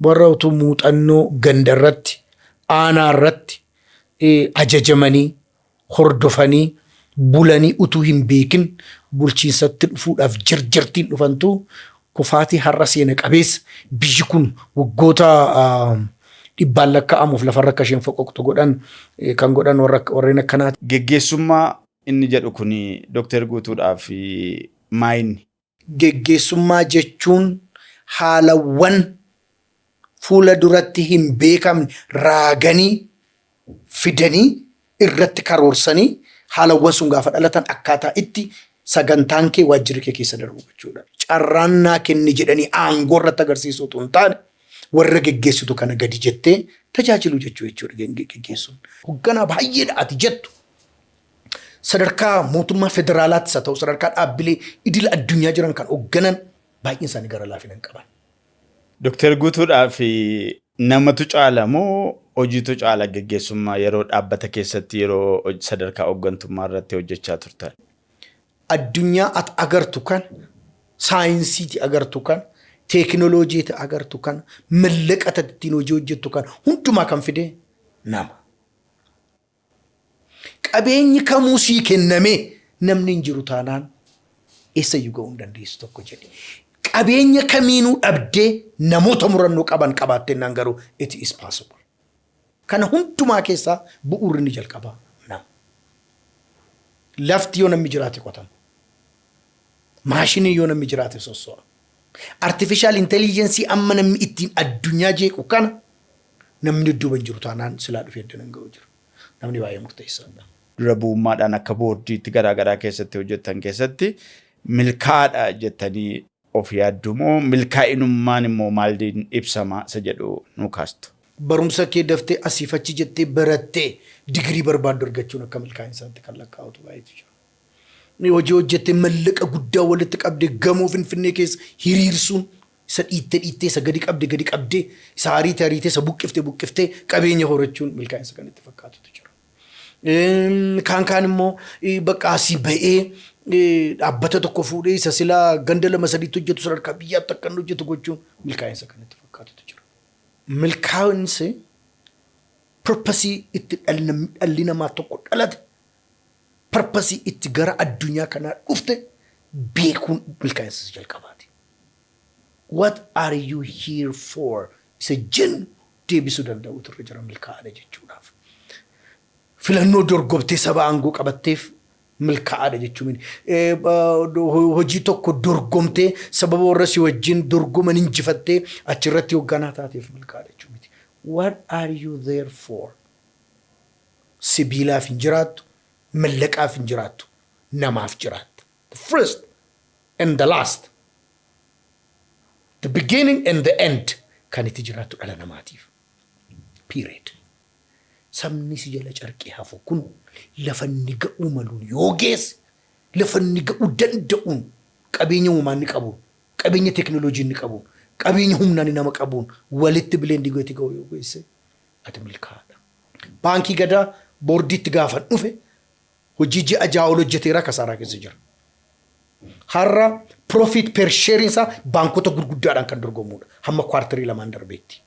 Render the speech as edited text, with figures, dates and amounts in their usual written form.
warra utuu muuxannoo gandarratti aanaarratti ajajamanii hordofanii bulanii utuu hin beekin bulchiinsatti dhufuudhaaf jirjirtiin dhufantu kufaatii har'a seena qabeessa biyyi kun waggoota dhibbaan lakkaa'amuuf lafarra akka isheen foqoqtu godhan kan godhan warreen akkanaati. Geggeessummaa inni jedhu kun Dr. Guutuudhaaf maayinni. Geggeessummaa jechuun haalawwan fuula duratti hin beekamne raaganii fidanii irratti karoorsanii haalawwan sun gaafa dhalatan akkaataa itti sagantaan kee waajjirri kee keessa darbu jechuudha. Carraan naa kenni jedhanii aangoo irratti agarsiisuu utuu hin taane warra geggeessitu kana gadi jettee tajaajilu jechuudha geggeessuun. Hoogganaa baay'eedha ati jettu. Sadarkaa mootummaa federaalaattis haa ta'u sadarkaa dhaabbilee idila addunyaa jiran kan hoogganan baay'een isaanii gara laafina hin qaban. Dr. Guutuudhaaf namatu caala moo hojiitu caala geggeessummaa yeroo dhaabbata keessatti yeroo sadarkaa hooggantummaa irratti hojjechaa turtan? Addunyaa ati agartu kan saayinsiiti agartu kan teekinooloojiiti agartu kan mallaqa ittiin hojii hojjettu kan hundumaa kan fide nama. Qabeenyi kamuu sii kenname namni hin jiru taanaan eessayyuu ga'uu hin dandeessu tokko jedhe. Qabeenya kamiinuu dhabdee namoota murannoo qaban qabaattee naan garuu it is possible. Kana hundumaa keessaa bu'uurri ni jalqabaa nama. Lafti yoo namni jiraate qotama. Maashinii yoo namni jiraate sosso'a. Artificial intelligence amma namni ittiin addunyaa jeequ kana namni dudduuba hin jiru taanaan silaa dhufee iddoo nan ga'u jiru. Namni baay'ee murteessaadha. Dura bu'ummaadhaan akka boordiitti garaagaraa keessatti hojjetan keessatti milkaa'aadha jettanii of yaaddu moo milkaa'inummaan immoo maaliin ibsama isa jedhu nu kaastu. Barumsa kee daftee asiif achi jettee barattee digirii barbaaddu argachuun akka milkaa'insaatti kan lakkaa'atu baay'eetu jira. Hojii hojjettee mallaqa guddaa walitti qabdee gamoo Finfinnee keessa hiriirsuun isa dhiittee isa gadi qabdee isa hariitee isa buqqiftee qabeenya horachuun milkaa'insa kan itti fakkaatutu jira. Kaan immoo bakka asii ba'ee dhaabbata tokko fuudhee isa silaa ganda 2-3 hojjetu sadarkaa biyyaatti akka inni hojjetu gochuun milkaa'insa kan itti fakkaatutu jira. Milkaa'insi purpasii itti dhalli namaa tokko dhalate purpasii itti gara addunyaa kanaa dhufte beekuun milkaa'insa jalqabaati. What are you here for? Isa jennu deebisuu danda'utu irra jira milkaa'aadha jechuudhaaf. Filannoo dorgomtee saba aangoo qabatteef milkaa'aadha jechuun hojii tokko dorgomtee sababa warra si wajjin dorgoman injifattee achirratti hoogganaa taateef milkaa'aadha jechuun. What are you there for? Sibiilaaf hin jiraattu, mallaqaaf hin jiraattu, namaaf jiraattu. The first and the last. The beginning and the end kan itti jiraattu dhala namaatiif. Period. Sabni si jala carqee hafu kun lafa inni ga'uu maluun yoo geesse lafa inni ga'uu danda'uun qabeenya uumaan ni qabuun qabeenya teekinooloojii ni qabuun qabeenya humnaan nama qabuun walitti bileendi gooti ga'uu yoo geesse ati milkaa'aadha. Baankii gadaa boordiitti gaafa dhufe hojii ji'a ja'a ol hojjeteera kasaaraa keessa jira. Har'a profit per share isaa baankota gurguddaadhaan kan dorgomuudha. Hamma kwartarii 2 darbeetti.